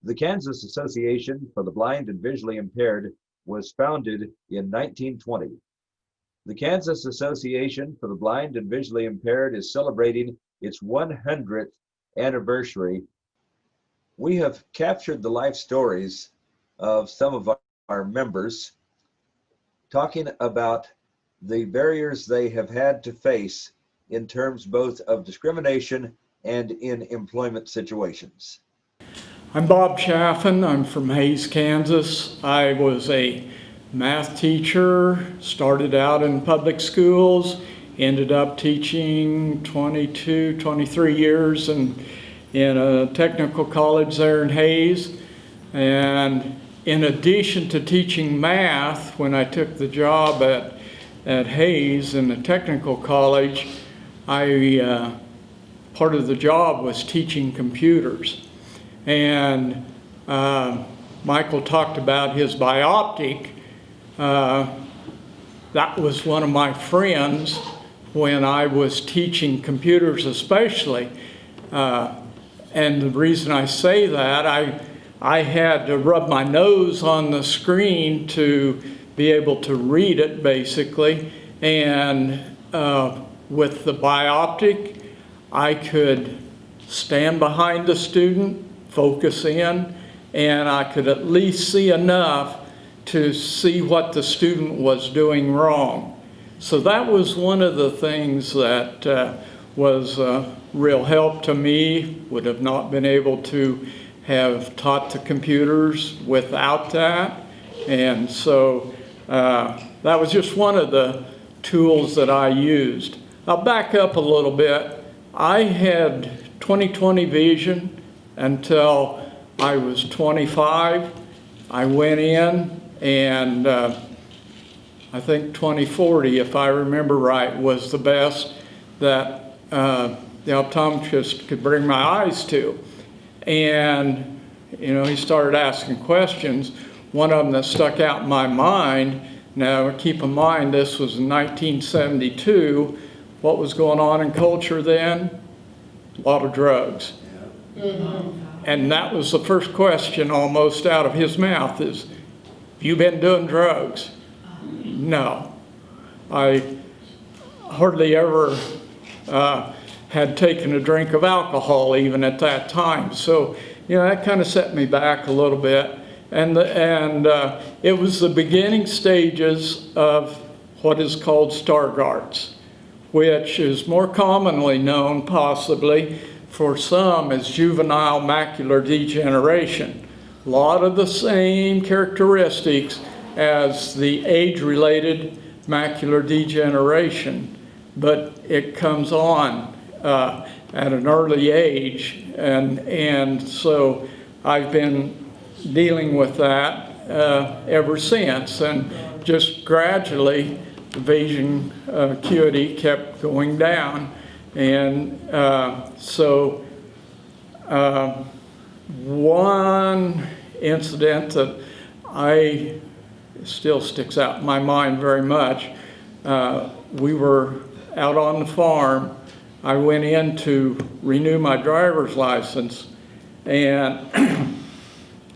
The Kansas Association for the Blind and Visually Impaired was founded in 1920. The Kansas Association for the Blind and Visually Impaired is celebrating its 100th anniversary. We have captured the life stories of some of our members, talking about the barriers they have had to face in terms both of discrimination and in employment situations. I'm Bob Chaffin. I'm from Hays, Kansas. I was a math teacher, started out in public schools, ended up teaching 22, 23 years in a technical college there in Hays. And in addition to teaching math, when I took the job at Hays in the technical college, part of the job was teaching computers. And Michael talked about his bioptic. That was one of my friends when I was teaching computers especially. And the reason I say that, I had to rub my nose on the screen to be able to read it basically. And with the bioptic, I could stand behind the student, focus in, and I could at least see enough to see what the student was doing wrong. So that was one of the things that was a real help to me. Would have not been able to have taught the computers without that. And so that was just one of the tools that I used. I'll back up a little bit. I had 20/20 vision until I was 25. I went in and I think 20/40, if I remember right, was the best that the optometrist could bring my eyes to. And he started asking questions. One of them that stuck out in my mind, now keep in mind this was in 1972, what was going on in culture then? A lot of drugs. And that was the first question almost out of his mouth is, have you been doing drugs? No. I hardly ever had taken a drink of alcohol even at that time. So, that kind of set me back a little bit. And it was the beginning stages of what is called Stargardt's, which is more commonly known possibly for some as juvenile macular degeneration. A lot of the same characteristics as the age-related macular degeneration, but it comes on at an early age, and so I've been dealing with that ever since, and just gradually the vision acuity kept going down. And so one incident that still sticks out in my mind very much, we were out on the farm. I went in to renew my driver's license, and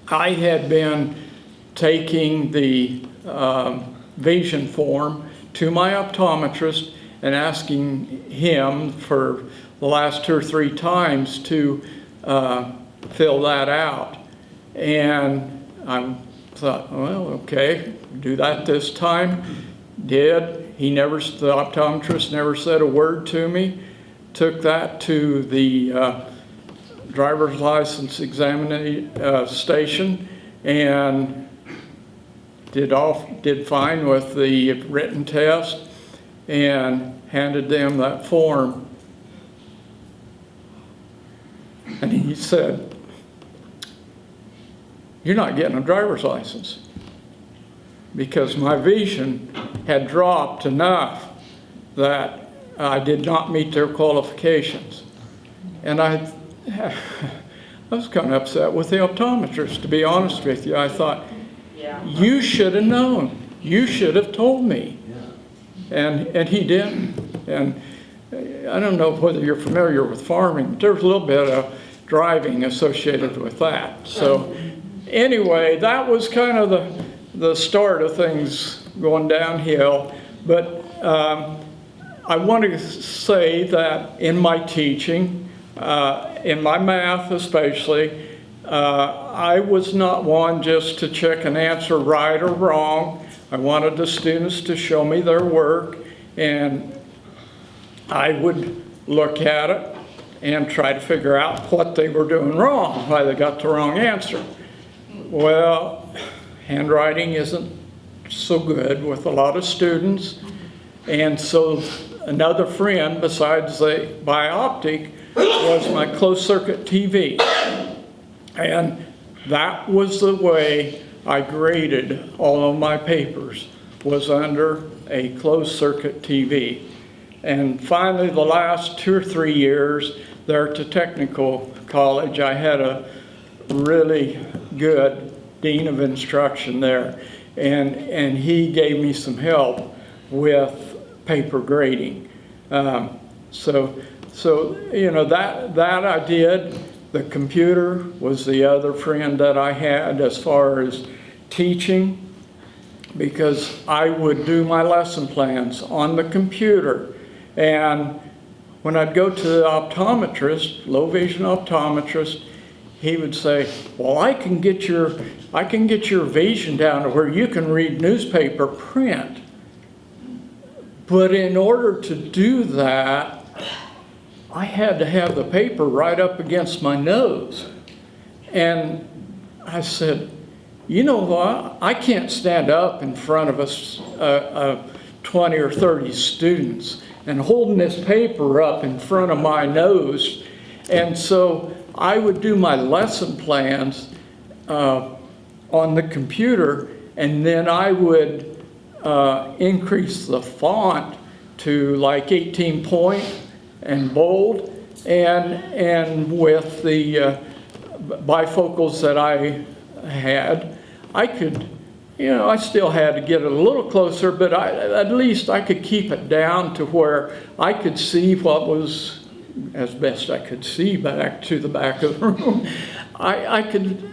I had been taking the vision form to my optometrist and asking him for the last 2 or 3 times to fill that out. And I thought, well, okay, do that this time. Did. The optometrist never said a word to me. Took that to the driver's license examination station and did fine with the written test, and handed them that form. And he said, "You're not getting a driver's license," because my vision had dropped enough that I did not meet their qualifications. And I was kind of upset with the optometrist, to be honest with you. I thought, you should have known. You should have told me. And he didn't. And I don't know whether you're familiar with farming, but there's a little bit of driving associated with that. So anyway, that was kind of the start of things going downhill. But I want to say that in my teaching, in my math especially, I was not one just to check an answer right or wrong. I wanted the students to show me their work, and I would look at it and try to figure out what they were doing wrong, why they got the wrong answer. Well, handwriting isn't so good with a lot of students, and so another friend besides the bioptic was my closed circuit TV. And that was the way I graded all of my papers, was under a closed circuit TV. And finally, the last 2 or 3 years there at the technical college, I had a really good dean of instruction there. And he gave me some help with paper grading. So you know, that I did. The computer was the other friend that I had as far as teaching, because I would do my lesson plans on the computer. And when I'd go to the optometrist, low vision optometrist, he would say, well, I can get your vision down to where you can read newspaper print. But in order to do that, I had to have the paper right up against my nose. And I said, you know what? I can't stand up in front of us 20 or 30 students and holding this paper up in front of my nose. And so I would do my lesson plans on the computer, and then I would increase the font to like 18 point and bold, and with the bifocals that I had, I could, you know, I still had to get it a little closer, but at least I could keep it down to where I could see what was, as best I could see back to the back of the room. I could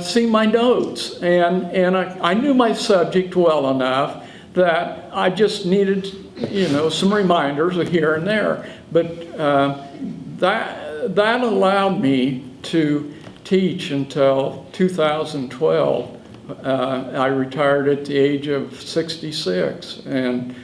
see my notes, and I knew my subject well enough that I just needed, you know, some reminders here and there. But that allowed me to teach until 2012. I retired at the age of 66, and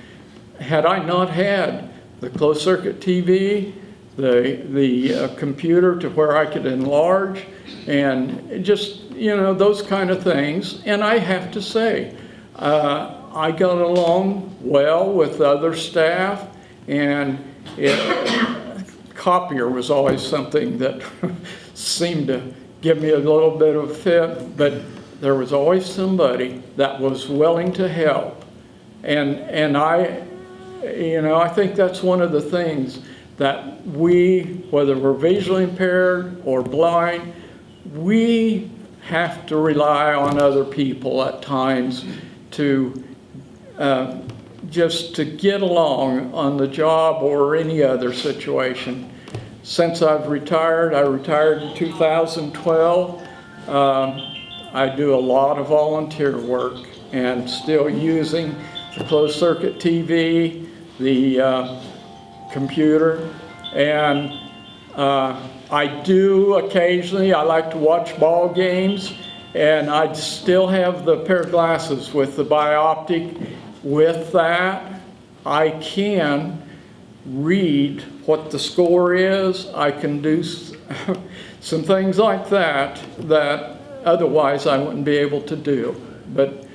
had I not had the closed circuit TV, the computer to where I could enlarge, and just, you know, those kind of things. And I have to say, I got along well with other staff, and copier was always something that seemed to give me a little bit of a fit, but there was always somebody that was willing to help. And I, you know, I think that's one of the things that we, whether we're visually impaired or blind, we have to rely on other people at times to just to get along on the job or any other situation. Since I've retired, I retired in 2012, I do a lot of volunteer work and still using the closed circuit TV, the computer, and I do occasionally, I like to watch ball games, and I still have the pair of glasses with the bioptic. With that, I can read what the score is. I can do some things like that otherwise I wouldn't be able to do. But,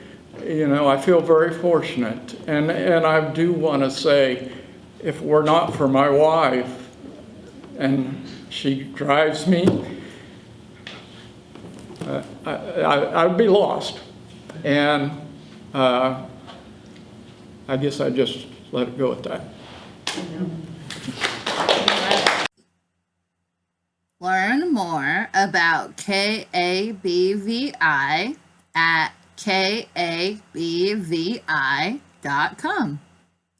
you know, I feel very fortunate. And I do want to say, if it were not for my wife, and she drives me, I'd be lost. And I guess I just let it go at that. Learn more about KABVI at KABVI.com.